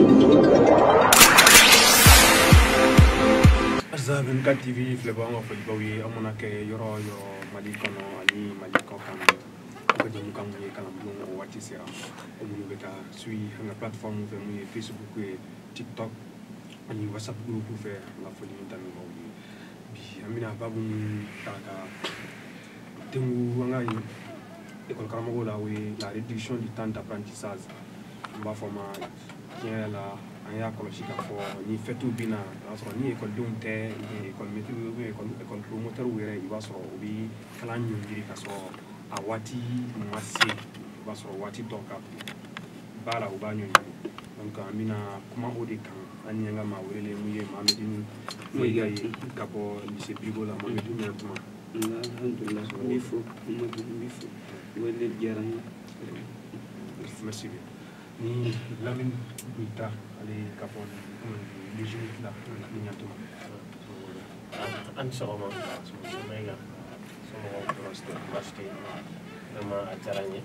24 TV fleba nga fo bawi amona ke yoro mali kono ani mali ko kan ko jamu kan ye kala mo wati sira o mu beta sui nga platform fe mu Facebook e TikTok ani WhatsApp group fe nga fo ni tan bawi bi amina babu kaka tengu nga yi école karamago la we la réduction du temps d'apprentissage ba forma tient la aya kolosi ka fo ni fetu bina asro ni école dunte école métier école promoteur wéré i basro bi kala nyiri ka so awati masi basro wati toka bala ubanyo donc amina kuma odi kan anyanga ma wéré muye mamedini moy ka bo lycée bigo la mamedini tuma alhamdulillah bifo wele jaran merci bien ni Lamine Buita ali kapon les jeunes là ni nyatuma an sɔgɔma mega somɔgɔw kɔrɔsite baasi tɛ vraiment a diyara n ye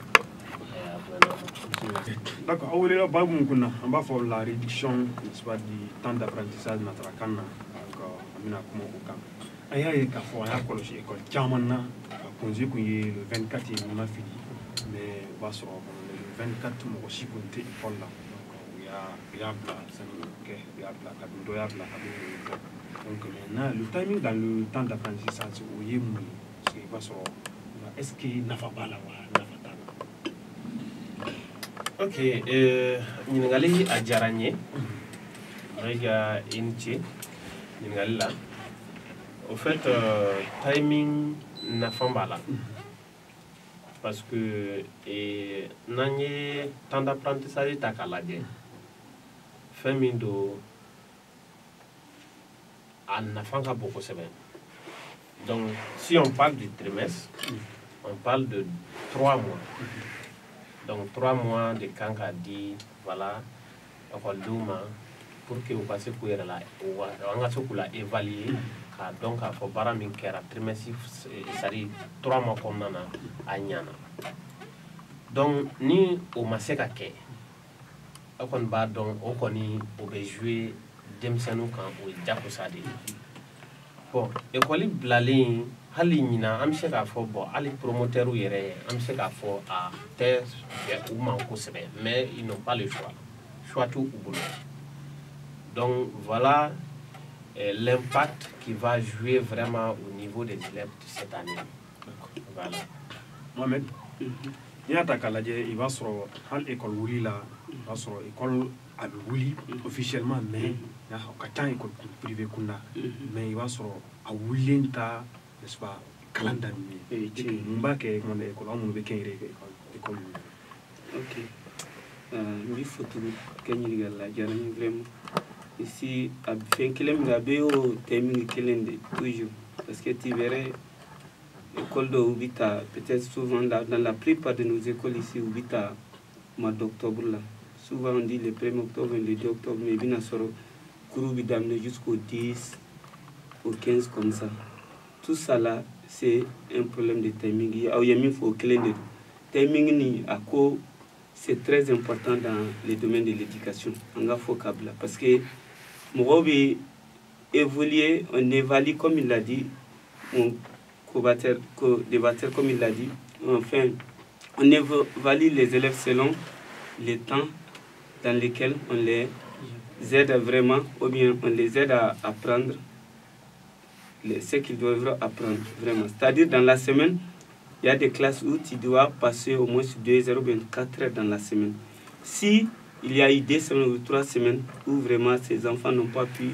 d'accord aw welela babu mun kunna an b'a fɔ la réduction n'est-ce pas du temps d'apprentissage natarakan na donc an bɛna kuma o kan an y'a ye k'a fɔ an y'a kɔlɔsi école caman na a congé kun ye le 24 ye mun ma fili mais o b'a sɔrɔ le 24 mɔgɔ si kun tɛ école la il y a donc maintenant le timing dans le temps d'apprentissage c'est au yémoui c'est pas sur est-ce que nafa bala wa nafa tana ok ɲininkali a diyara n ye rega inti ɲininkali la au fait timing nafa b'a la parce que n'an ye temps d'apprentissage ta k'a lajɛ fɛn min don a nafa ka bon kosɛbɛ donc si on parle du trimestre on parle de 3 mois donc 3 mois de kan ka di voilà écoledenw ma pour que u ka se k'u yɛrɛ la an ka se k'u la évaluer k'a dɔn k'a fɔ baara min kɛra trimestre c'est-à-dire 3 mois kɔnɔna na a ɲana donc ni o ma se ka kɛ a kɔni b'a dɔn o kɔni o bɛ jouer denmisɛnninw kan o ye jagosa de ye bon école bilalen hali ɲina an bɛ se k'a fɔ bon hali promoteur yɛrɛ an bɛ se k'a fɔ a tɛ bɛn u ma kosɛbɛ mais ils n'ont pas le choix t'u bolo donc voilà l'impact qui va jouer vraiment au niveau des élèves de cette année voilà Mohamed n'i y'a ta k'a lajɛ i b'a sɔrɔ hali école wuli la i b'a sɔrɔ école a bɛ wuli officiellement mais a ka ca école privée kunda mais i b'a sɔrɔ a wulilen ta n'est-ce pas kalan daminɛ mun b'a kɛ kuma dɔ école an minnu bɛ kɛ yɛrɛ école ok n bɛ fo tugun ka ɲininkali la diyara n ye vraiment ici a fɛn kelen min a bɛ y'o thème kelen de toujours parce que tu verrais école dɔw bɛ ta peut-être souvent dans la plupart de nos écoles ici u bɛ ta mois d'octobre là souvent on dit le 1er octobre le 2 octobre mais i bɛna sɔrɔ cours bɛ daminɛ jusqu'au 10 au 15 comme ça tout ça là c'est un problème de timing aw ye min fɔ o kelen de don timing ni a ko c'est très important dans le domaine de l'éducation an ka fɔ ka bila parce que mɔgɔw bɛ évoluer on évalue comme il l'a dit mon co-débatteur comme il l'a dit enfin on évalue les élèves selon le temps dans lequel on les aide vraiment ou bien on les aide à apprendre ce qu'ils doivent apprendre vraiment. C'est-à-dire dans la semaine, il y a des classes où tu dois passer au moins 2 heures ou bien 4 heures dans la semaine. Si il y a eu 2 semaines ou 3 semaines où vraiment ces enfants n'ont pas pu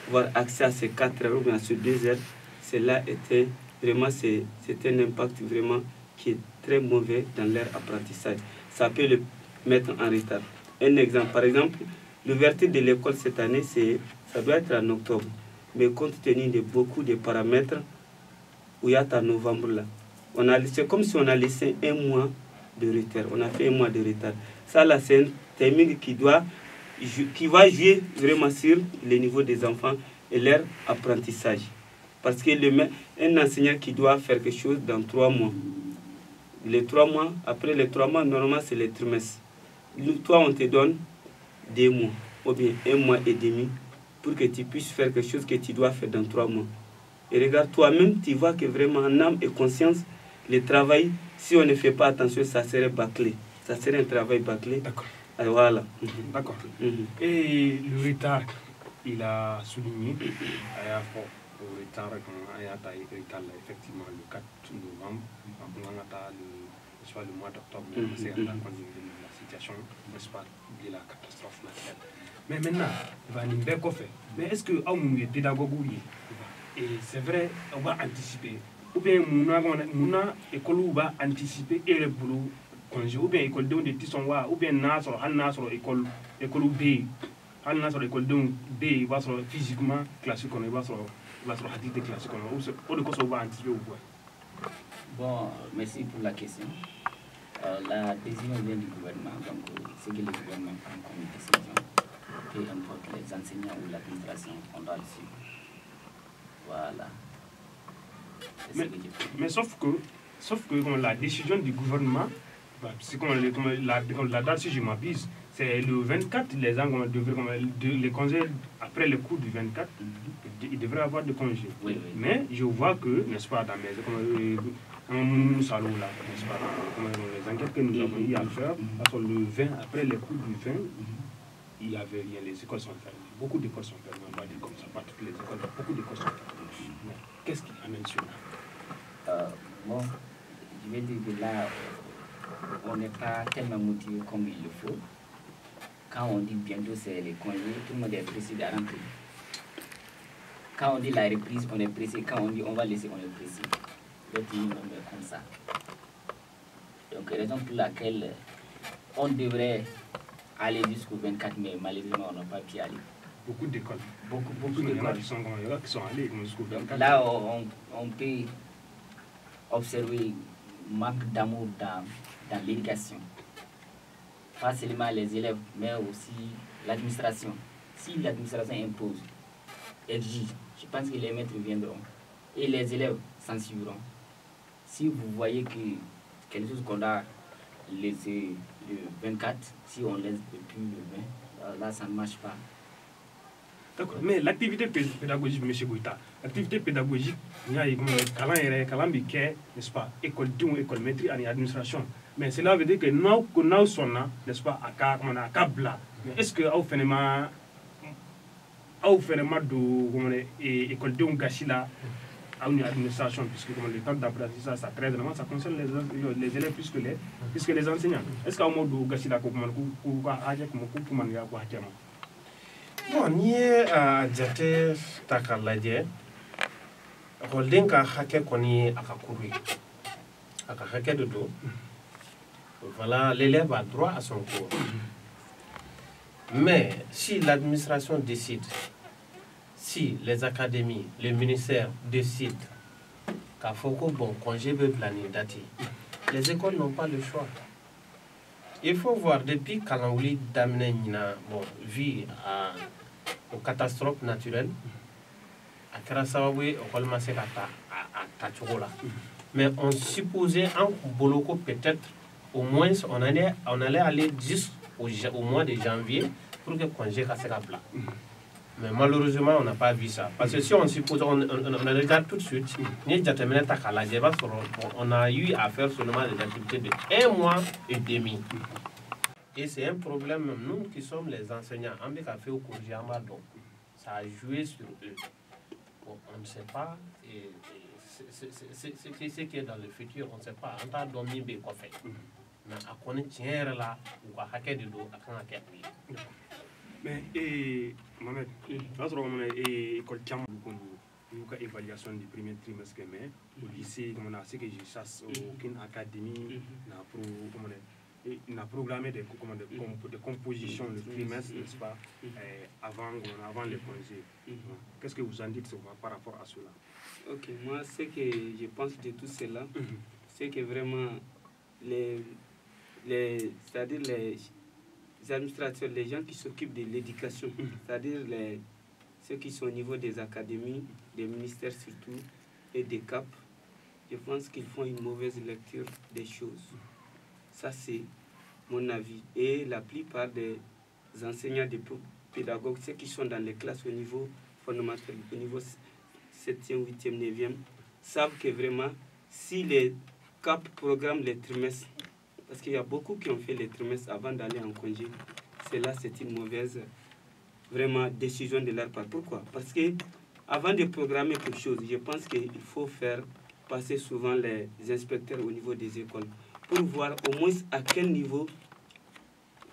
avoir accès à ces 4 heures ou bien à ces 2 heures, cela était vraiment c'est un impact vraiment qui est très mauvais dans leur apprentissage. Ça peut le mettre en retard. Un exemple, par exemple, l'ouverture de l'école cette année, ça doit être en octobre. Mais compte tenu de beaucoup de paramètres, où il y a en novembre là, c'est comme si on a laissé 1 mois de retard. On a fait 1 mois de retard. Ça là, c'est un timing qui va jouer vraiment sur le niveau des enfants et leur apprentissage. Parce que un enseignant qui doit faire quelque chose dans 3 mois, les 3 mois, après les 3 mois, normalement c'est les trimestres. Toi, on te donne 2 mois. ou bien 1 mois et demi pour que tu puisses faire quelque chose que tu dois faire dans 3 mois. Et regarde, toi-même, tu vois que vraiment en âme et conscience, le travail, si on ne fait pas attention, ça serait bâclé. Ça serait un travail bâclé. D'accord. Voilà. D'accord. Et le retard, il a souligné, le retard, effectivement, le 4 novembre, soit le mois d'octobre, c'est la situation, n'est-ce pas, de la catastrophe naturelle. Mais maintenant, il va nous faire quoi faire. Mais est-ce que nous sommes pédagogues? Et c'est vrai, on va anticiper. Ou bien, nous école va anticiper et le boulot congé. Ou bien, école de tisson, ou bien, école B. École B, va sur physiquement classique, on va sur activité classique. Ou de quoi on va anticiper ou quoi? Bon, merci pour la question. La décision vient du gouvernement, donc ce que le gouvernement prend comme décision, peu importe les enseignants ou l'administration, on doit le suivre. Voilà. Mais sauf que la décision du gouvernement, c'est comme la date, si je m'abuse, c'est le 24, les gens les congés après le coup du 24, il devrait avoir des congés. Oui. Mais je vois que, n'est-ce pas, dans les salons là, n'est-ce pas, les enquêtes que nous avons eu à faire, parce que le 20, après le coup du 20, il y avait rien, les écoles sont fermées. Beaucoup d'écoles sont fermées, on va dire comme ça, pas toutes les écoles, beaucoup d'écoles sont fermées. Mais qu'est-ce qui amène cela? Bon, je vais dire que là, on n'est pas tellement motivé comme il le faut. Quand on dit bientôt c'est les congés, tout le monde est pressé de rentrer. Quand on dit la reprise, on est pressé. Quand on dit on va laisser, on est pressé. L'autre monde est comme ça. Donc, raison pour laquelle on devrait aller jusqu'au 24 mai, malheureusement, on n'a pas pu aller. Beaucoup d'écoles. Beaucoup d'écoles. Qui sont allés jusqu'au 24. Là, on peut observer manque d'amour dans l'éducation. Pas seulement les élèves, mais aussi l'administration. Si l'administration impose, exige, je pense que les maîtres viendront et les élèves s'en suivront. Si vous voyez que quelque chose qu'on a laissé le 24, si on laisse depuis le 20, là ça ne marche pas. D'accord, mais l'activité pédagogique, M. Goïta, l'activité pédagogique, il y a n'est-ce pas, école d'eau, école maîtrise et administration. Mais cela veut dire que nous sommes, n'est-ce pas, à Kabla. Mais est-ce que vous faites école d'eau Gachila à une administration, puisque comme le temps d'apprentissage, ça très vraiment, ça concerne les élèves plus que les enseignants. Est-ce que vous avez Gachila bon, ni a jate takalaje holding ka hake koni akakuri aka hake de do. Voilà, l'élève a droit à son cours. Mais si l'administration décide, si les académies, le ministère décident qu'à Foko, bon, congé veut planer dati, les écoles n'ont pas le choix. Il faut voir, depuis Kalangouli Damnenina, bon, vit aux catastrophes naturelles, à Karasawawe, au Kolmaseka à Tachoula. Mais on supposait en Boloko peut-être, au moins, on allait aller jusqu'au mois de janvier pour que congé Kaseka plat. Mais malheureusement, on n'a pas vu ça. Parce que si on suppose, on regarde tout de suite, on a eu à faire seulement des activités de 1 mois et demi. Et c'est un problème, nous qui sommes les enseignants, ça a joué sur eux. Bon, on ne sait pas, ce qui est dans le futur, on ne sait pas. On a dormi, mais quoi faire. Mais à connaître là, ou à hacker de dos, à quand mais Mohamed, école Tiam, une évaluation du premier trimestre, mais au lycée, comme on a ce que je chasse, aucune académie n'a programmé des compositions de trimestre, n'est-ce pas, avant les congés. Qu'est-ce que vous en dites par rapport à cela? Ok, moi, ce que je pense de tout cela, c'est que vraiment, c'est-à-dire les administrateurs, les gens qui s'occupent de l'éducation, c'est-à-dire ceux qui sont au niveau des académies, des ministères surtout, et des CAP, je pense qu'ils font une mauvaise lecture des choses. Ça, c'est mon avis. Et la plupart des enseignants pédagogues, ceux qui sont dans les classes au niveau fondamental, au niveau 7e, 8e, 9e, savent que vraiment, si les CAP programment les trimestres, parce qu'il y a beaucoup qui ont fait les trimestres avant d'aller en congé, c'est une mauvaise vraiment décision de leur part. Pourquoi? Parce que avant de programmer quelque chose, je pense qu'il faut faire passer souvent les inspecteurs au niveau des écoles pour voir au moins à quel niveau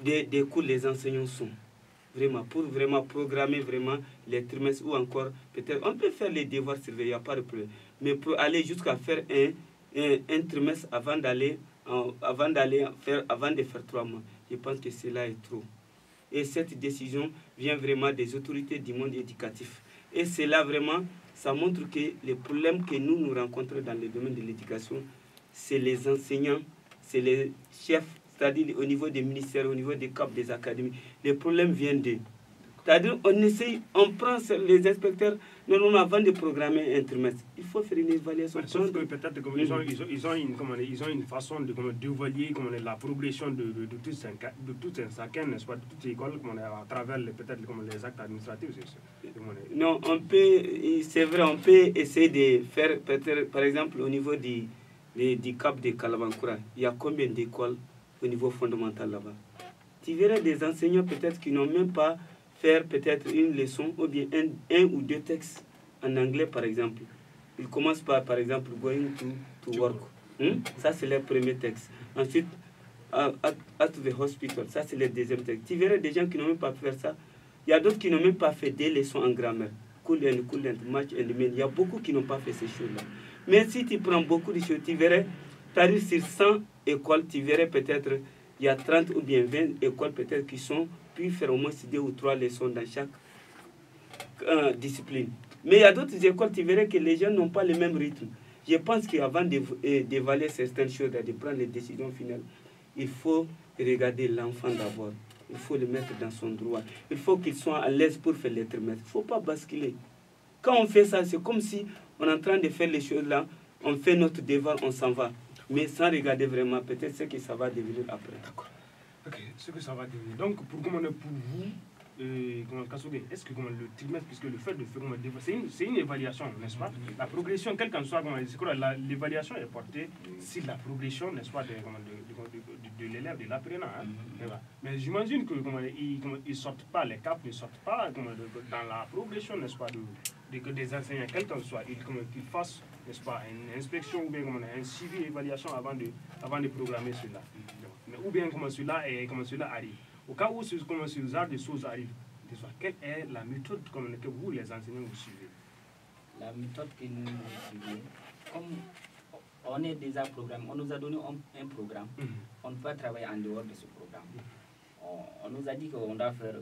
des cours les enseignants sont. Vraiment, pour vraiment programmer vraiment les trimestres ou encore peut-être on peut faire les devoirs surveillés, il n'y a pas de problème. Mais pour aller jusqu'à faire un trimestre avant de faire 3 mois, je pense que cela est trop. Et cette décision vient vraiment des autorités du monde éducatif. Et cela vraiment, ça montre que les problèmes que nous rencontrons dans le domaine de l'éducation, c'est les enseignants, c'est les chefs, c'est-à-dire au niveau des ministères, au niveau des CAP, des académies. Les problèmes viennent d'eux. C'est-à-dire on essaye, on prend les inspecteurs, non, avant de programmer un trimestre. Il faut faire une évaluation. Sauf que peut-être ils ont une façon d'évaluer la progression de tout un chacun, n'est-ce pas, de toute école, à travers peut-être les actes administratifs. Non, c'est vrai, on peut essayer de faire, peut-être, par exemple, au niveau du CAP de Kalabankura, il y a combien d'écoles au niveau fondamental là-bas? Tu verrais des enseignants peut-être qui n'ont même pas faire peut-être une leçon ou bien un ou deux textes en anglais par exemple. Ils commencent par exemple, going to work. Ça c'est le premier texte. Ensuite, at the hospital, ça c'est le deuxième texte. Tu verrais des gens qui n'ont même pas fait ça. Il y a d'autres qui n'ont même pas fait des leçons en grammaire. Cool and match and mean. Il y a beaucoup qui n'ont pas fait ces choses-là. Mais si tu prends beaucoup de choses, tu verrais, c'est-à-dire sur 100 écoles, tu verrais peut-être, il y a 30 ou bien 20 écoles peut-être qui sont puis faire au moins 2 ou 3 leçons dans chaque discipline. Mais il y a d'autres écoles, tu verrais que les gens n'ont pas le même rythme. Je pense qu'avant d'évaluer certaines choses, de prendre les décisions finales, il faut regarder l'enfant d'abord. Il faut le mettre dans son droit. Il faut qu'il soit à l'aise pour faire les trimestres. Il ne faut pas basculer. Quand on fait ça, c'est comme si on est en train de faire les choses là, on fait notre devoir, on s'en va. Mais sans regarder vraiment peut-être ce que ça va devenir après. D'accord. Ok, ce que ça va devenir. Donc, pour vous, est-ce que le trimestre, puisque le fait de faire, c'est une évaluation, n'est-ce pas? La progression, quelle qu'en soit, l'évaluation est portée sur la progression, n'est-ce pas, de l'élève, de l'apprenant. Hein? Mais j'imagine que ils sortent pas, les CAP ne sortent pas dans la progression, n'est-ce pas, des enseignants, quel qu'en soit, qu'ils fassent, n'est-ce pas, une inspection ou bien un suivi, évaluation avant de programmer cela. Ou bien comment cela arrive. Au cas où ce genre de choses arrivent, quelle est la méthode que vous, les enseignants, vous suivez? La méthode que nous suivons, comme on est déjà programmé, on nous a donné un programme, on ne peut pas travailler en dehors de ce programme. On nous a dit qu'on doit faire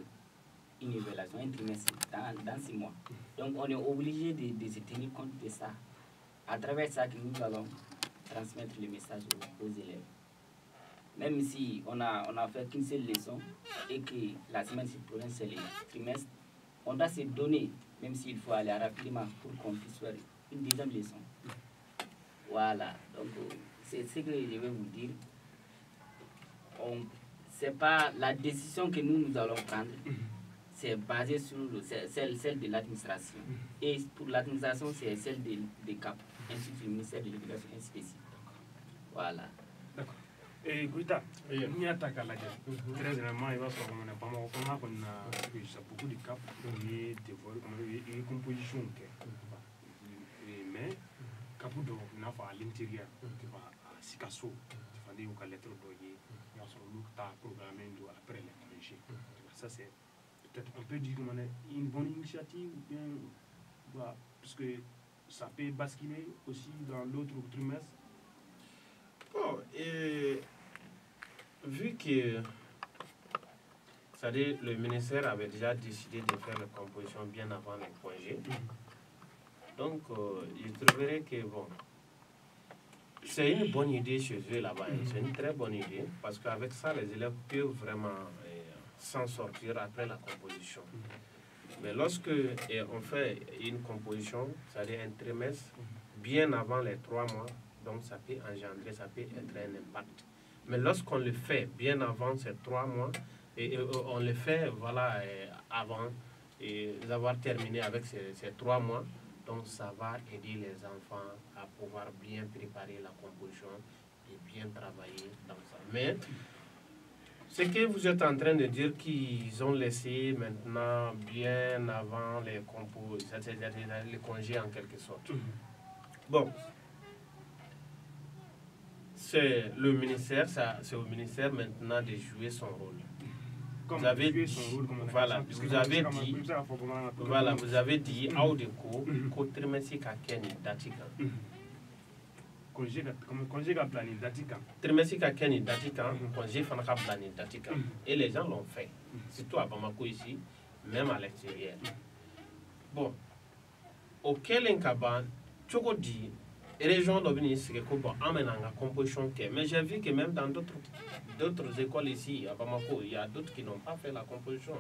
une évaluation, un trimestre dans 6 mois. Donc on est obligé de se tenir compte de ça. À travers ça que nous allons transmettre le message aux élèves. Même si on a fait qu'une seule leçon et que la semaine prochaine c'est le trimestre, on doit se donner, même s'il faut aller rapidement pour qu'on puisse faire une deuxième leçon. Voilà, donc c'est ce que je vais vous dire. C'est pas la décision que nous allons prendre, c'est basé sur celle de l'administration. Et pour l'administration, c'est celle des CAP, ainsi que le ministère de l'Éducation spécifique. Voilà. D'accord. Et Guita, il y a ta calage. Très généralement, il va se faire comme on a beaucoup de CAP, des compositions. Mais, Capudo, n'a pas à l'intérieur, tu vas à Sikasso, tu vas dire qu'à l'être d'Oyer, il y a son look, tu as programmé après les congés. Ça, c'est peut-être, on peut dire une bonne initiative, ou bien, voilà, parce que ça peut basculer aussi dans l'autre trimestre. Bon, et vu que c'est-à-dire, le ministère avait déjà décidé de faire la composition bien avant les congés, donc je trouverais que bon, c'est une bonne idée chez eux là-bas, c'est une très bonne idée, parce qu'avec ça, les élèves peuvent vraiment s'en sortir après la composition. Mais lorsque on fait une composition, c'est-à-dire un trimestre, bien avant les 3 mois, donc ça peut engendrer, ça peut être un impact. Mais lorsqu'on le fait bien avant ces 3 mois, Et on le fait voilà, avant d'avoir terminé avec ces 3 mois. Donc ça va aider les enfants à pouvoir bien préparer la composition et bien travailler dans ça. Mais ce que vous êtes en train de dire qu'ils ont laissé maintenant bien avant les compos, c'est-à-dire les congés en quelque sorte. Bon, c'est le ministère, c'est au ministère maintenant de jouer son rôle. Vous avez dit, voilà, vous avez dit, voilà, vous avez dit, Audeko, trimestre kakeni datika. Congé ka plani datika. Trimestre kakeni datika, congé fanaka plani datika. Et les gens l'ont fait, surtout à Bamako ici, même à l'extérieur. Bon, auquel incaban, Tchoko dit, région d'Obini, c'est que en composition. Mais j'ai vu que même dans d'autres écoles ici, à Bamako, il y a d'autres qui n'ont pas fait la composition.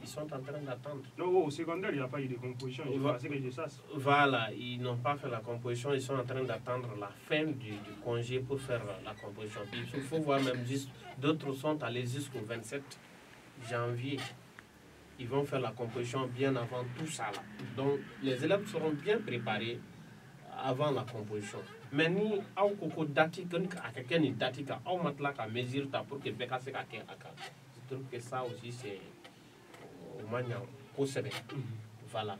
Ils sont en train d'attendre. Non, au secondaire, il n'y a pas eu de composition. C'est que je sache. Voilà, ils n'ont pas fait la composition. Ils sont en train d'attendre la fin du congé pour faire la composition. Puis, il faut voir même juste, d'autres sont allés jusqu'au 27 janvier. Ils vont faire la composition bien avant tout ça là. Donc, les élèves seront bien préparés avant la composition. Mais ni au koko dati à quelqu'un ni dati ka au matla ka mesure ta pour que beka se ka aka. Je trouve que ça aussi c'est au mania kosebe. Voilà.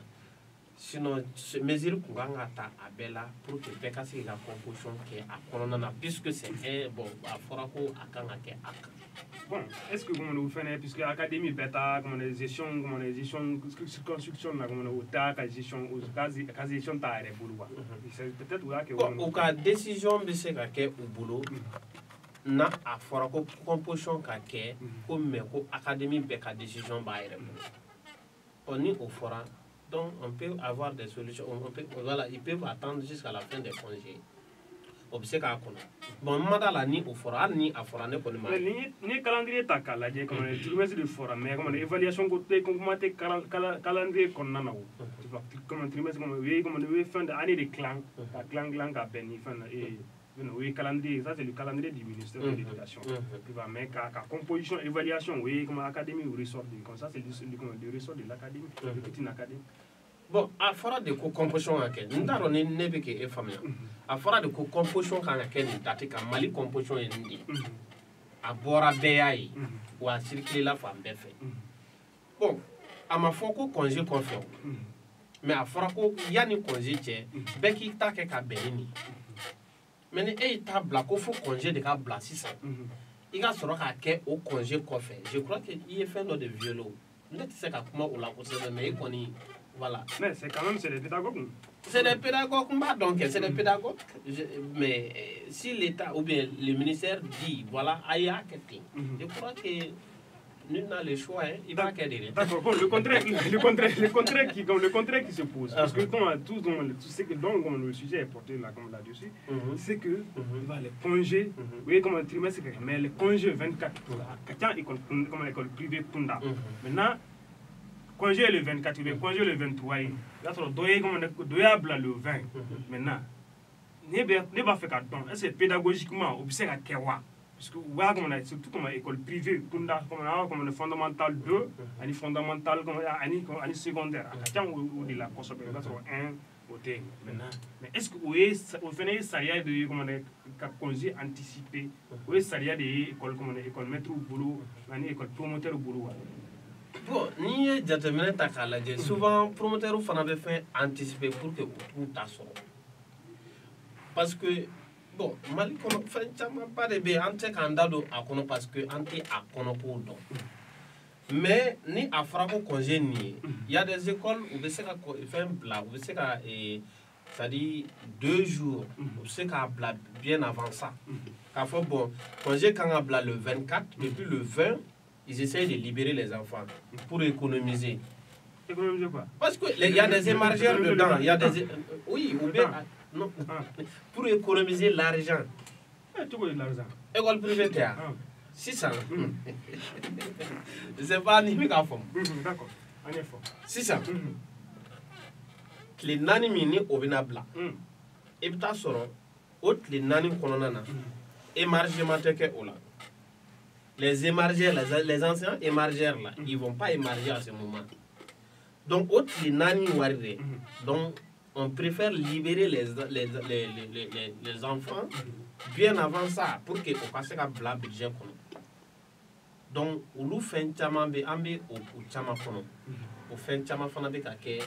Sinon mesure kunganga ta abela pour que beka se la composition que a kolonana puisque c'est un bon a forako akanga ke aka. Bon, est-ce que vous faites, puisque l'académie bêta, comme les gestions, construction, comme le tas, gestion, gestion taille boulot. C'est peut-être là que au cas décision de ce qu'est au boulot, na à fora composition qu'est comme mais académie bêta décision baille. On est au fora, donc on peut avoir des solutions. On peut, voilà, ils peuvent attendre jusqu'à la fin des congés. Obseka kono bon madala ni au fora ni a fora ne kono ma ni calendrier ta kala je comme le trimestre de fora mais comme évaluation côté commenter calendrier kono na wo tu vois comme trimestre comme le fin d'année de clan ka beni fin et oui calendrier ça c'est le calendrier du ministère de l'éducation qui va mettre ka composition évaluation oui comme académie ou ressort comme ça c'est le ressort de l'académie de petite académie. Bon, à fora de composition à quel n'daro ne nebeke e famille. À fora de composition à quel datika mali composition e ndi. À bora beai ou à circuler la femme befe. Bon, à ma foko congé confio. Mais à fora ko yani congé tche beki ta ke ka beni. Mais ne ta blako fo congé de ka bla 600. Il a soro ka ke au congé confé. Je crois que il est fait de violon. N'est ce ka kuma ou la conseiller mais koni. Voilà. Mais c'est quand même des pédagogues. C'est des pédagogues, donc c'est des pédagogues. Mais si l'État ou bien le ministère dit, voilà, aïe, je crois que nul n'a le choix, hein, il va acquérir. D'accord, bon, le contraire qui se pose, parce que tout ce que le sujet est porté là, comme là-dessus, c'est que les congés, vous voyez comme un trimestre, mais les congés 24, comme l'école privée Punda. Maintenant, congé le 24, il congé le 23. Doya bla le 20. Maintenant, ne pas faire carton. C'est pédagogiquement, on peut kewa. Parce que surtout comme école privée, comme le fondamental 2, et fondamental comme le secondaire. Ou de la consommation, 1 au thé. Maintenant, mais est-ce que vous venez salaire de congé anticipé, ou salaire de école comme école maître au boulot, école promoteur au boulot? Bon, ni jattemene ta kala je souvent promoteur fana be fait anticiper pour que tout ta soro. Parce que bon, mali kono fait chama pas de be ante kandado akono parce que ante akono ko don. Mais ni afrako congé ni, il y a des écoles où be seka fait un plat, où be seka c'est-à-dire 2 jours, où c'est qu'à bien avant ça. Car faut bon, congé quand on le 24 depuis le 20 ils essayent de libérer les enfants pour économiser. Économiser quoi? Parce qu'il y a des émargeurs dedans. Il y a des... Oui, ou bien... Non. Pour économiser l'argent. Tu veux de l'argent? École privée, 600. C'est pas animé qu'à fond. D'accord. En effet. 600. Les nani mini obinabla. Et puis t'as soro, autre les nani kononana. Émargement teke ola. les émargères, les anciens émargères là, ils ne vont pas émarger à ce moment. Donc, autre les nani warre. Donc, on préfère libérer les enfants bien avant ça pour que on passe à blanc budget. Donc, olu fait chama be ambe au chama kono. Au fait chama fana be ka ke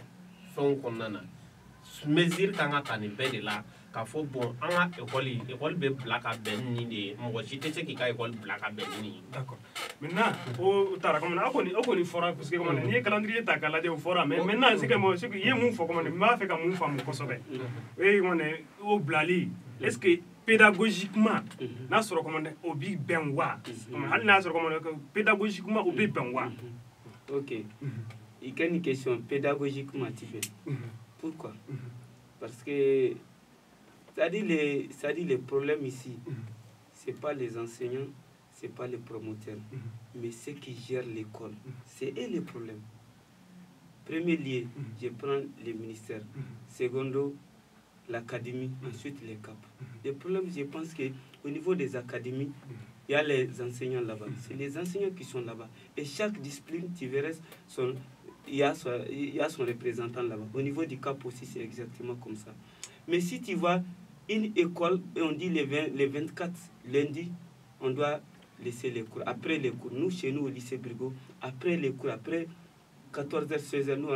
fon konana. Mesure kanga tani be de la ka fo bon anga école be black a ben ni de mo jité ce qui ka école black a ben ni. D'accord. Maintenant, au tara comme on fora parce que comme ni calendrier ta kala de fora mais maintenant c'est que moi ce que yé mon fo comme m'a fait comme mon femme ko sobe. Et on est au blali. Est-ce que pédagogiquement na soro comme on obi benwa comme hal na soro comme pédagogiquement obi benwa. OK. Il y a une question pédagogiquement tu fais. Pourquoi? Parce que ça dit les problèmes ici, c'est pas les enseignants, c'est pas les promoteurs, mais ceux qui gèrent l'école. C'est eux les problèmes. Premier lieu, je prends les ministères. Secondo, l'académie, ensuite les CAP. Les problèmes, je pense qu'au niveau des académies, il y a les enseignants là-bas. C'est les enseignants qui sont là-bas. Et chaque discipline, tu verras, il y a son représentant là-bas. Au niveau du CAP aussi, c'est exactement comme ça. Mais si tu vois une école, et on dit les 24 lundi, on doit laisser les cours. Après les cours, nous, chez nous, au lycée Brigot, après les cours, après 14h, 16h, nous,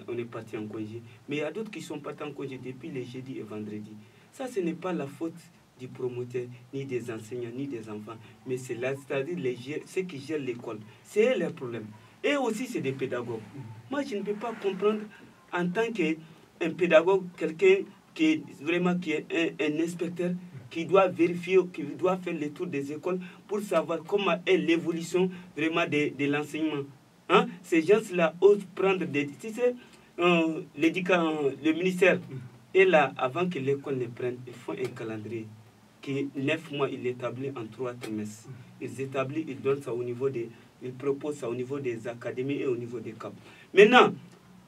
on est parti en congé. Mais il y a d'autres qui sont partis en congé depuis les jeudis et vendredis. Ça, ce n'est pas la faute du promoteur, ni des enseignants, ni des enfants. Mais c'est-à-dire ceux qui gèrent l'école. C'est leur problème. Et aussi, c'est des pédagogues. Moi, je ne peux pas comprendre en tant qu'un pédagogue, quelqu'un qui est vraiment un inspecteur, qui doit vérifier, qui doit faire le tour des écoles pour savoir comment est l'évolution vraiment de l'enseignement. Hein? Ces gens-là osent prendre des... Tu sais, le ministère est là, avant que l'école ne prenne, ils font un calendrier qui 9 mois, ils l'établissent en 3 trimestres. Ils donnent ça au niveau des... Ils proposent ça au niveau des académies et au niveau des CAP. Maintenant,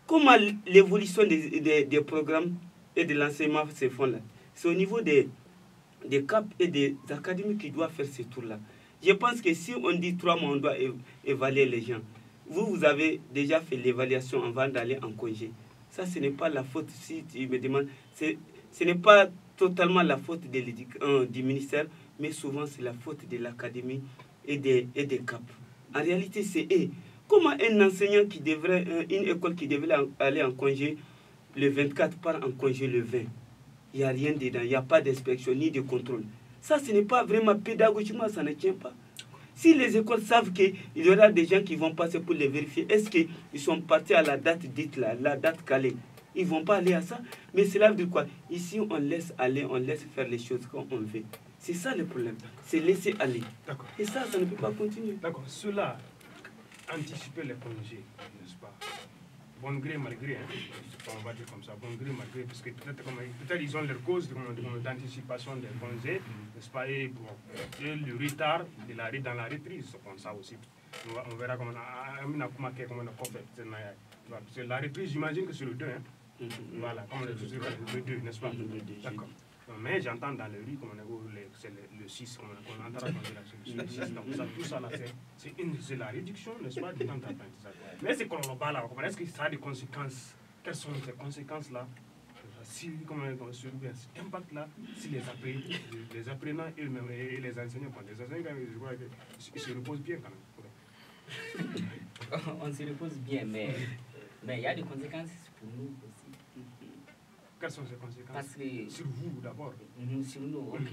comment l'évolution des programmes et de l'enseignement se font là? C'est au niveau des CAP et des académies qui doivent faire ce tour-là. Je pense que si on dit 3 mois, on doit évaluer les gens. Vous avez déjà fait l'évaluation avant d'aller en congé. Ça, ce n'est pas la faute, si tu me demandes, ce n'est pas totalement la faute du ministère, mais souvent c'est la faute de l'académie et des CAP. En réalité, c'est eux. Comment un enseignant qui devrait, une école qui devrait aller en congé le 24 part en congé le 20? Il n'y a rien dedans, il n'y a pas d'inspection ni de contrôle. Ça, ce n'est pas vraiment pédagogiquement, ça ne tient pas. Si les écoles savent qu'il y aura des gens qui vont passer pour les vérifier, est-ce qu'ils sont partis à la date dite là, la date calée? Ils ne vont pas aller à ça. Mais cela veut dire quoi? Ici, on laisse aller, on laisse faire les choses comme on veut. C'est ça le problème. C'est laisser aller. Et ça ne peut pas continuer. D'accord. Cela, anticiper les congés, n'est-ce pas? Bon gré, malgré, hein, on va dire comme ça, bon gré, malgré, parce que peut-être ils ont leur cause d'anticipation des congés, n'est-ce pas? Et, bon, et le retard dans la reprise, comme ça aussi. On verra comment on a fait. La reprise, j'imagine que c'est le 2, hein? Voilà, comme le 2, n'est-ce pas? D'accord. Mais j'entends dans le riz, c'est le 6, on entend le 6. Donc ça, tout ça, c'est la réduction, n'est-ce pas, du temps d'apprentissage. Mais c'est global, là. Est-ce que ça a des conséquences? Quelles sont ces conséquences-là? Sur cet impact-là, si les apprenants eux-mêmes et les enseignants, les enseignants, ils se reposent bien quand même. On se repose bien, mais il y a des conséquences pour nous aussi. Quelles sont ces conséquences? Parce que, sur vous d'abord. Sur nous, ok.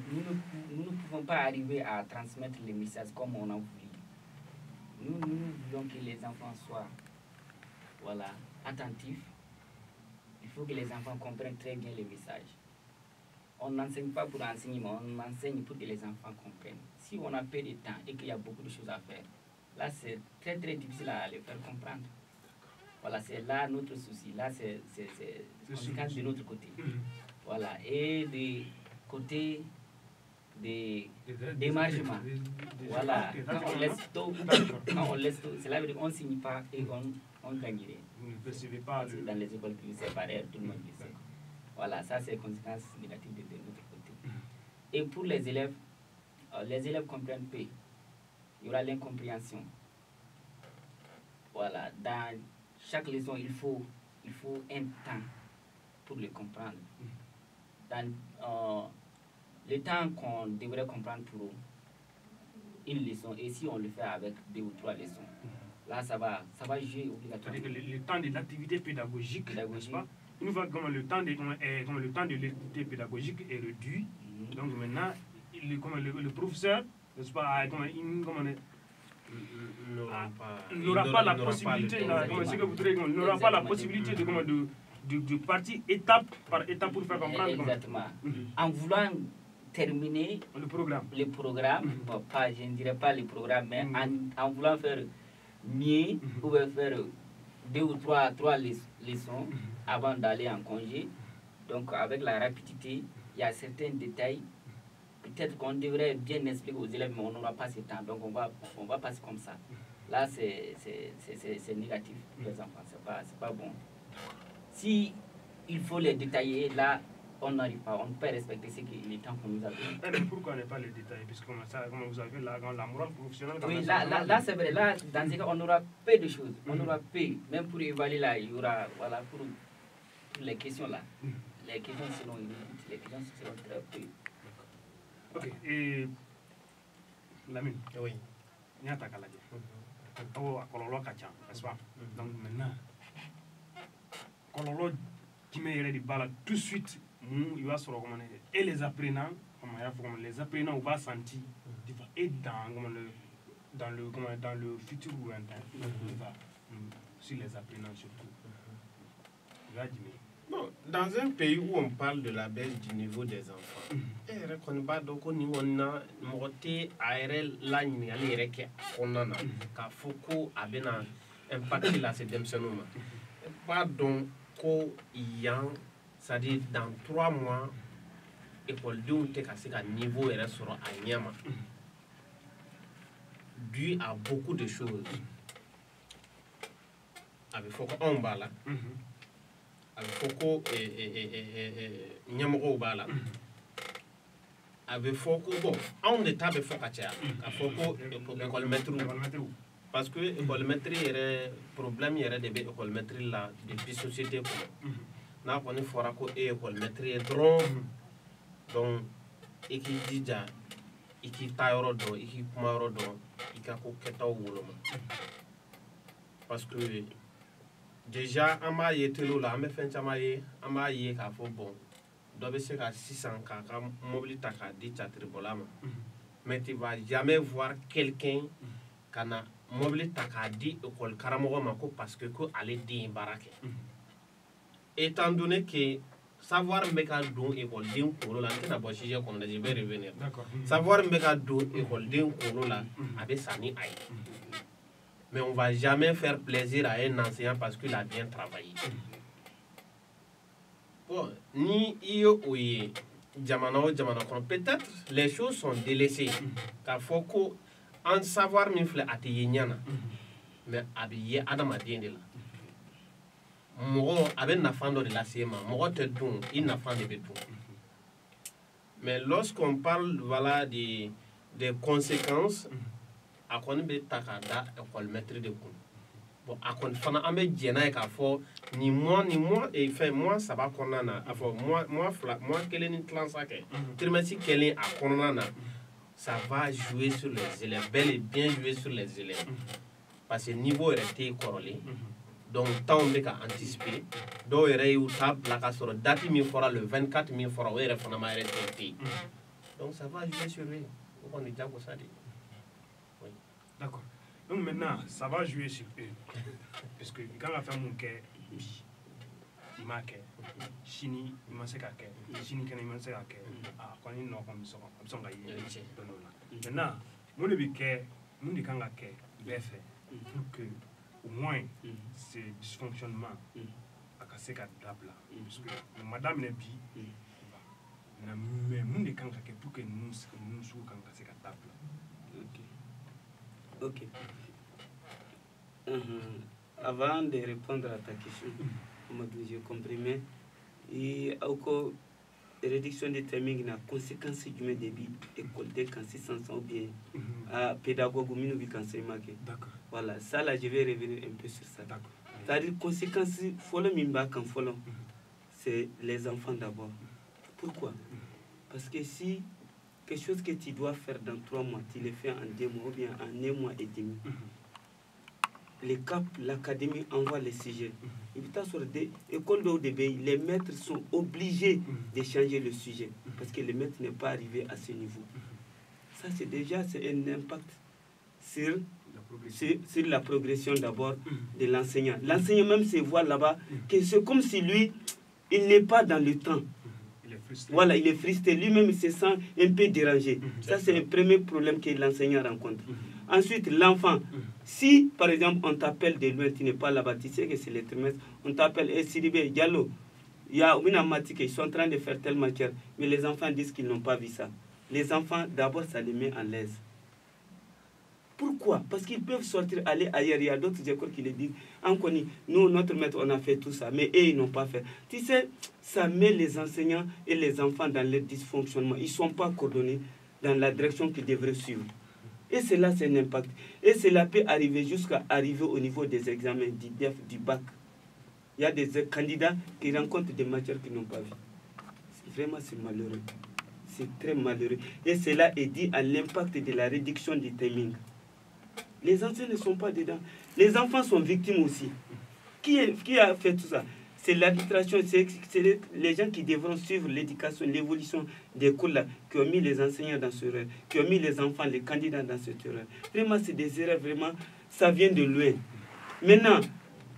Nous ne pouvons pas arriver à transmettre les messages comme on a voulu. Nous voulons que les enfants soient attentifs. Il faut que les enfants comprennent très bien les messages. On n'enseigne pas pour enseigner, mais on enseigne pour que les enfants comprennent. Si on a peu de temps et qu'il y a beaucoup de choses à faire, là c'est très très difficile à les faire comprendre. Voilà, c'est là notre souci. Là, c'est conséquence de notre côté. Voilà. Et du côté des démargements. Voilà. Quand on laisse tout, cela veut dire qu'on ne signe pas et on gagnerait. Vous ne percevez pas dans les écoles privées, c'est pareil, tout le monde le sait. Voilà, ça c'est les conséquences négatives de notre côté. Et pour les élèves, les élèves comprennent peu. Il y aura l'incompréhension. Voilà, dans chaque leçon, il faut un temps pour le comprendre. Dans le temps qu'on devrait comprendre pour une leçon, et si on le fait avec 2 ou 3 leçons, là, ça va jouer obligatoirement. C'est-à-dire que le temps de l'activité pédagogique, n'est-ce pas? Une fois que le temps de l'activité pédagogique est réduit, donc maintenant, le professeur, n'est-ce pas, n'aura pas la possibilité de partir étape par étape pour faire comprendre. Exactement. En voulant terminer le programme, bon, pas, je ne dirais pas le programme, mais en voulant faire mieux, vous pouvez faire 2 ou 3 leçons avant d'aller en congé. Donc avec la rapidité, il y a certains détails. Peut-être qu'on devrait bien expliquer aux élèves, mais on n'aura pas ce temps. Donc on va passer comme ça. Là, c'est négatif pour les enfants. C'est pas bon. Si il faut les détailler, là, on n'arrive pas. On ne peut pas respecter le temps qu'on nous a donné. Mais pourquoi ne pas les détailler? Puisque comme vous avez là, la morale professionnelle. Oui, là c'est vrai. Là, dans ce cas, on aura peu de choses. On aura peu. Même pour évaluer là, il y aura, voilà, pour les questions là. Les questions seront très peu. Ok, et Lamine, oui. Il y a un takalage. N'est-ce pas? Donc maintenant, qui met les balles tout de suite, il va se recommander. Et les apprenants, on va sentir, et dans le futur lointain, sur les apprenants surtout. Il va dire. Bon, dans un pays où on parle de la baisse du niveau des enfants, et reconnaît donc au niveau na moté ARL la nyali reke onana ka foko abena impacter la sedemsenoma. Pardon ko yan c'est-à-dire dans 3 mois école de te ka se ka niveau est sur à Niama. Dû à beaucoup de choses. Avec foko on bala. Avec Foko et Nyamoro Bala. Avec Foko, bon, on est à Fokatia, à Foko école métro. Parce que l'école métro, il y a problème, il y a des écoles métro là, depuis société. Là, on est fort à côté école métro est drôle. Donc, et qui dit déjà, et qui taille au dos, et qui commande au dos, et qui a coquetta au boulot. Parce que déjà, on m'a été là, on m'a fait un maillé, on m'a yé qu'à faux bon. Doit se qu'à 600 cas, mobilité à 10 chatribolama. Mais tu vas jamais voir quelqu'un qui a mobilité à 10 école Karamoromako parce que aller dire baraque. Étant donné que savoir meka don école d'un colo là, on a beau chier qu'on a dit je vais revenir. Savoir meka don école d'un colo là, avec Sani Aïe. Mais on ne va jamais faire plaisir à un enseignant parce qu'il a bien travaillé. Bon, ni iyo ouye, peut-être les choses sont délaissées. Car faut qu'en savoir mifle atiyenyana, mais habillé Adam a dit là. Moro avec nafando de la CMA, moro te don, il n'a pas de béton. Mais lorsqu'on parle voilà des conséquences. A kɔni bɛ ta k'a da école-maître de kun bon a kɔni fana an bɛ jɛn n'a ye k'a fɔ ni mois fɛn mois 3 kɔnɔna na a fɔ mois 1 ni tilansa kɛ trimestre 1 a kɔnɔna na ça va jouer sur les élèves bel et bien jouer sur les élèves parce que niveau yɛrɛ tɛ kɔrɔlen donc temps bɛ ka anticiper dɔw yɛrɛ y'u ta bila ka sɔrɔ date min fɔra le 24 min fɔra o yɛrɛ fana ma respecté donc ça va jouer sur eux o kɔni jagosa de. D'accord. Donc maintenant, ça va jouer sur eux. Parce que quand on fait mon cœur, il m'a fait. Chini, il m'a fait. Chini, il m'a fait. Ah, quand il n'a pas mis ça, comme ça, il y a maintenant, mon avis, mon dit quand il a fait pour que au moins ces dysfonctionnements à casser la table là. Parce que madame n'est pas. Mais mon dit quand pour que nous soyons quand casser la table là. Ok. Avant de répondre à ta question, j'ai compris. Et réduction du timing na conséquence jumɛn de bi école de kan sisan ou bien pédagogue ou minu kan se make. D'accord. Voilà, ça là je vais revenir un peu sur ça. D'accord. C'est-à-dire conséquence follow mimba kan follow c'est les enfants d'abord. Pourquoi? Parce que si quelque chose que tu dois faire dans 3 mois, tu le fais en 2 mois ou bien en 1 mois et demi. Les CAP, l'académie envoie les sujets. Et puis, sur des écoles d'ODB, les maîtres sont obligés de changer le sujet parce que le maître n'est pas arrivé à ce niveau. Ça, c'est déjà un impact sur la progression d'abord de l'enseignant. L'enseignant même se voit là-bas que c'est comme si lui, il n'est pas dans le temps. Voilà, il est frustré. Lui-même, il se sent un peu dérangé. Ça, c'est le premier problème que l'enseignant rencontre. Ensuite, l'enfant. Si, par exemple, on t'appelle de loin, tu n'es pas là-bas, tu sais que c'est le trimestre, on t'appelle, Sidibé, Diallo, il y a une amatique, ils sont en train de faire telle matière, mais les enfants disent qu'ils n'ont pas vu ça. Les enfants, d'abord, ça les met en l'aise. Pourquoi? Parce qu'ils peuvent sortir, aller ailleurs. Il y a d'autres écoles qui les disent, nous, notre maître, on a fait tout ça, mais eux, ils n'ont pas fait. Tu sais, ça met les enseignants et les enfants dans leur dysfonctionnement. Ils ne sont pas coordonnés dans la direction qu'ils devraient suivre. Et cela, c'est un impact. Et cela peut arriver jusqu'à arriver au niveau des examens du DEF, du bac. Il y a des candidats qui rencontrent des matières qu'ils n'ont pas vues. Vraiment, c'est malheureux. C'est très malheureux. Et cela est dû à l'impact de la réduction du timing. Les enseignants ne sont pas dedans. Les enfants sont victimes aussi. Qui a fait tout ça? C'est l'administration, c'est les gens qui devront suivre l'éducation, l'évolution des cours là, qui ont mis les enseignants dans ce erreur, qui ont mis les enfants, les candidats dans cette erreur. Vraiment, c'est des erreurs, vraiment, ça vient de loin. Maintenant,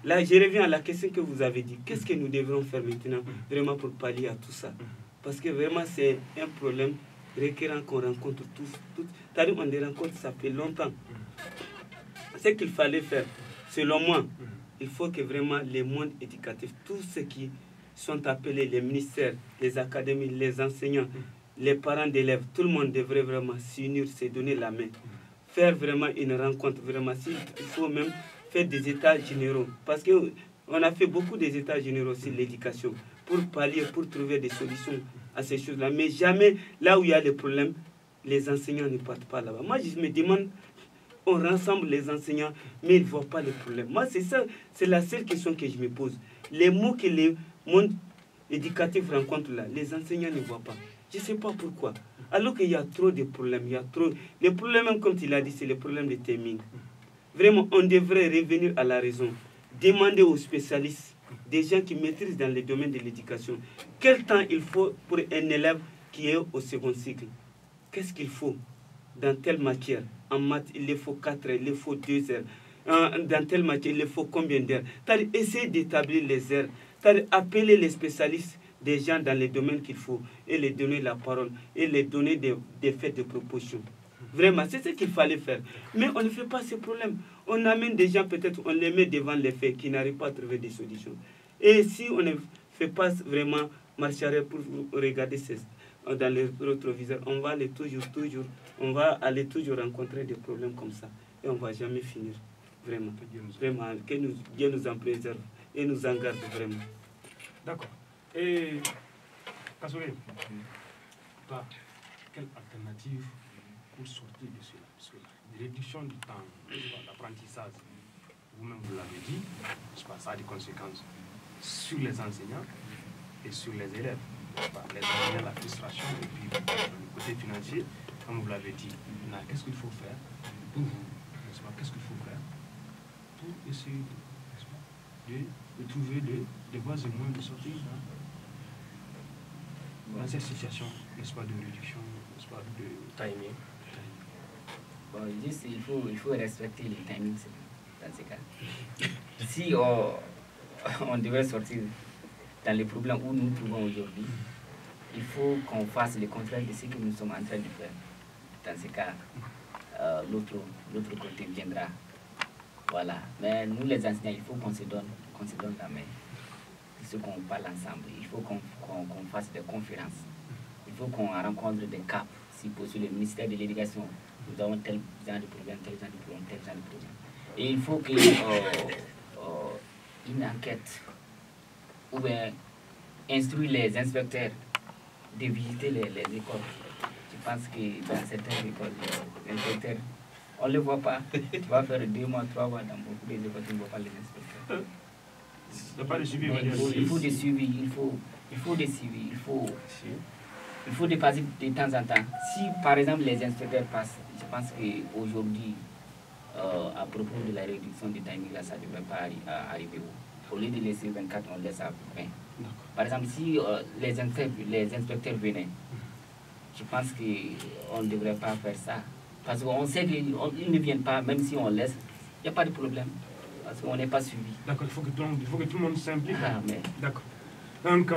là, je reviens à la question que vous avez dit. Qu'est-ce que nous devrons faire maintenant, vraiment, pour pallier à tout ça? Parce que vraiment, c'est un problème récurrent qu'on rencontre tous. C'est-à-dire qu'on les rencontre, ça fait longtemps. Ce qu'il fallait faire, selon moi, il faut que vraiment les mondes éducatifs, tous ceux qui sont appelés, les ministères, les académies, les enseignants, les parents d'élèves, tout le monde devrait vraiment s'unir, se donner la main. Faire vraiment une rencontre, vraiment, il faut même faire des états généraux. Parce qu'on a fait beaucoup des états généraux sur l'éducation pour pallier, pour trouver des solutions à ces choses-là. Mais jamais, là où il y a des problèmes, les enseignants ne partent pas là-bas. Moi, je me demande, on rassemble les enseignants, mais ils ne voient pas les problèmes. Moi, c'est ça, c'est la seule question que je me pose. Les mots que le monde éducatif rencontre là, les enseignants ne voient pas. Je ne sais pas pourquoi. Alors qu'il y a trop de problèmes, il y a trop... Les problèmes, comme tu l'as dit, c'est le problème de timing. Vraiment, on devrait revenir à la raison. Demander aux spécialistes, des gens qui maîtrisent dans le domaine de l'éducation, quel temps il faut pour un élève qui est au second cycle. Qu'est-ce qu'il faut dans telle matière? En maths, il le faut 4 heures, il le faut 2 heures. Dans telle matière, il le faut combien d'heures? C'est-à-dire essayer d'établir les heures. C'est-à-dire appeler les spécialistes, des gens dans les domaines qu'il faut, et les donner la parole, et les donner des faits de proposition. Vraiment, c'est ce qu'il fallait faire. Mais on ne fait pas ce problème. On amène des gens, peut-être, on les met devant les faits, qui n'arrivent pas à trouver des solutions. Et si on ne fait pas vraiment marcher arrière pour regarder dans les rétroviseurs, on va aller on va aller toujours rencontrer des problèmes comme ça. Et on ne va jamais finir. Vraiment. Vraiment. Que Dieu nous en préserve et nous en garde vraiment. D'accord. Et, Kassoulé, toi, quelle alternative pour sortir de cela? Parce que la réduction du temps d'apprentissage, vous-même vous l'avez dit, ça a des conséquences sur les enseignants et sur les élèves. Les enseignants, la frustration, et puis le côté financier, comme vous l'avez dit, qu'est-ce qu'il faut faire pour vous? Qu'est-ce qu'il faut faire pour essayer de trouver des voies et moyens de sortir dans cette situation, n'est-ce pas, de réduction, n'est-ce pas, de timing. Bon, juste, il faut respecter les timings dans ces cas. Si on devait sortir dans les problèmes où nous nous trouvons aujourd'hui, il faut qu'on fasse le contraire de ce que nous sommes en train de faire. Dans ce cas, l'autre côté viendra. Voilà. Mais nous, les enseignants, il faut qu'on se donne la main. Il faut qu'on parle ensemble. Il faut qu'on fasse des conférences. Il faut qu'on rencontre des caps. Si possible, le ministère de l'Éducation, nous avons tel genre de problème, tel genre de problème, tel genre de problème. Et il faut qu'il une enquête ou bien instruire les inspecteurs de visiter les écoles. Je pense que dans certaines écoles, les inspecteurs, on ne les voit pas. Tu vas faire 2 mois, 3 mois dans beaucoup d'écoles, tu ne vois pas les inspecteurs. Il n'y a pas de suivi. Il faut des suivis, il faut des suivis, il faut dépasser de temps en temps. Si par exemple les inspecteurs passent, je pense qu'aujourd'hui, à propos de la réduction du timing, là, ça ne devrait pas arriver. Au lieu de laisser 24, on laisse à 20. Par exemple, si les inspecteurs venaient, je pense qu'on ne devrait pas faire ça. Parce qu'on sait qu'ils ne viennent pas, même si on laisse, il n'y a pas de problème. Parce qu'on n'est pas suivi. D'accord, il faut que tout le monde s'implique. Ah, mais... D'accord. Donc,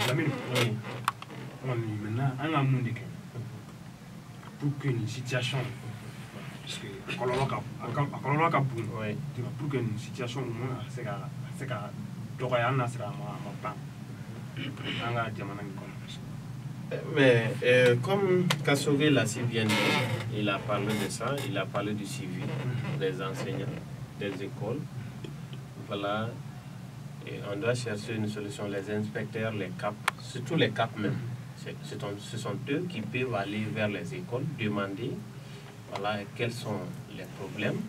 Lamine, Oui. maintenant, on a un monde pour qu'une situation, parce que Oui. pour qu'une situation au moins, c'est que Dorian sera mon plan. Mais comme Kassoge l'a si bien dit, il a parlé de ça, il a parlé du suivi des enseignants, des écoles. Voilà, et on doit chercher une solution. Les inspecteurs, les CAP, surtout les CAP même, ce sont eux qui peuvent aller vers les écoles, demander voilà, quels sont les problèmes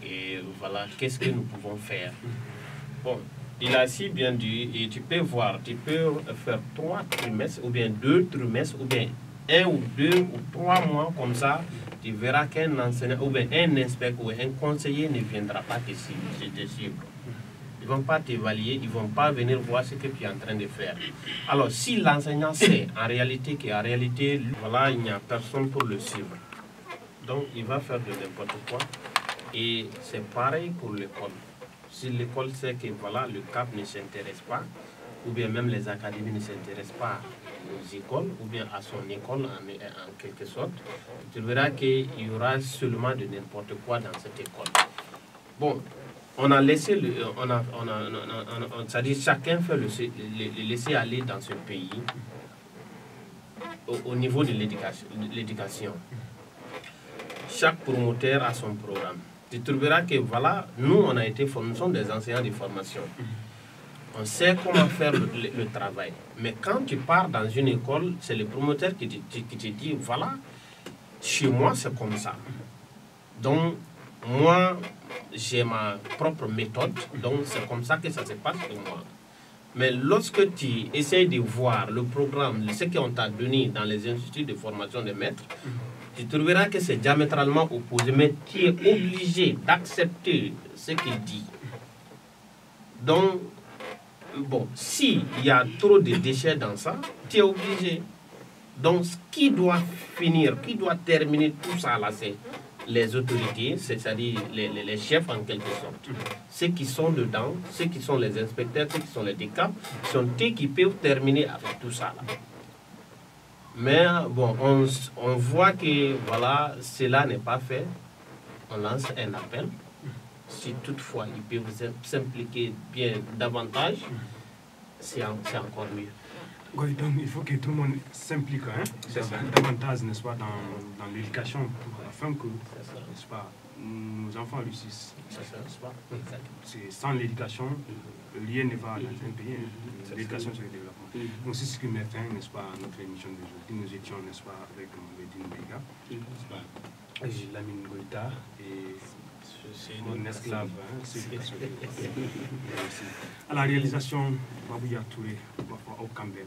et voilà, qu'est-ce que nous pouvons faire. Bon, il a si bien dit, et tu peux voir, tu peux faire 3 trimestres, ou bien 2 trimestres, ou bien 1 ou 2 ou 3 mois comme ça, tu verras qu'un enseignant, ou bien un inspecteur ou un conseiller ne viendra pas te suivre. Ils ne vont pas t'évaluer, ils ne vont pas venir voir ce que tu es en train de faire. Alors, si l'enseignant sait en réalité qu'en réalité, voilà, il n'y a personne pour le suivre, donc il va faire de n'importe quoi. Et c'est pareil pour l'école. Si l'école sait que voilà, le CAP ne s'intéresse pas, ou bien même les académies ne s'intéressent pas aux écoles, ou bien à son école en quelque sorte, tu verras qu'il y aura seulement de n'importe quoi dans cette école. Bon, on a laissé, c'est-à-dire chacun fait le laisser aller dans ce pays au niveau de l'éducation. Chaque promoteur a son programme. Tu trouveras que voilà, nous on a été formés, nous sommes des enseignants de formation. On sait comment faire le travail. Mais quand tu pars dans une école, c'est le promoteur qui te dit voilà, chez moi c'est comme ça. Donc moi j'ai ma propre méthode, donc c'est comme ça que ça se passe pour moi. Mais lorsque tu essaies de voir le programme, ce qu'on t'a donné dans les instituts de formation des maîtres, tu trouveras que c'est diamétralement opposé, mais tu es obligé d'accepter ce qu'il dit. Donc, bon, s'il y a trop de déchets dans ça, tu es obligé. Donc, qui doit finir, qui doit terminer tout ça là, c'est les autorités, c'est-à-dire les chefs en quelque sorte. Ceux qui sont dedans, ceux qui sont les inspecteurs, ceux qui sont les DECAP, sont eux qui peuvent terminer avec tout ça là. Mais bon, on voit que voilà, cela n'est pas fait. On lance un appel. Si toutefois ils peuvent s'impliquer bien davantage, c'est encore mieux. Oui, donc il faut que tout le monde s'implique davantage, n'est-ce pas, dans l'éducation, afin que, n'est-ce pas, nos enfants réussissent. N'est-ce pas? C'est sans l'éducation, rien ne va dans un pays. L'éducation, c'est le développement. Donc c'est ce qui met fin, n'est-ce pas, à notre émission d'aujourd'hui. Nous étions, n'est-ce pas, avec Medine Bega, n'est-ce pas, Lamine Goïta et mon esclave, à la réalisation, Babouya Touré, au Cambé,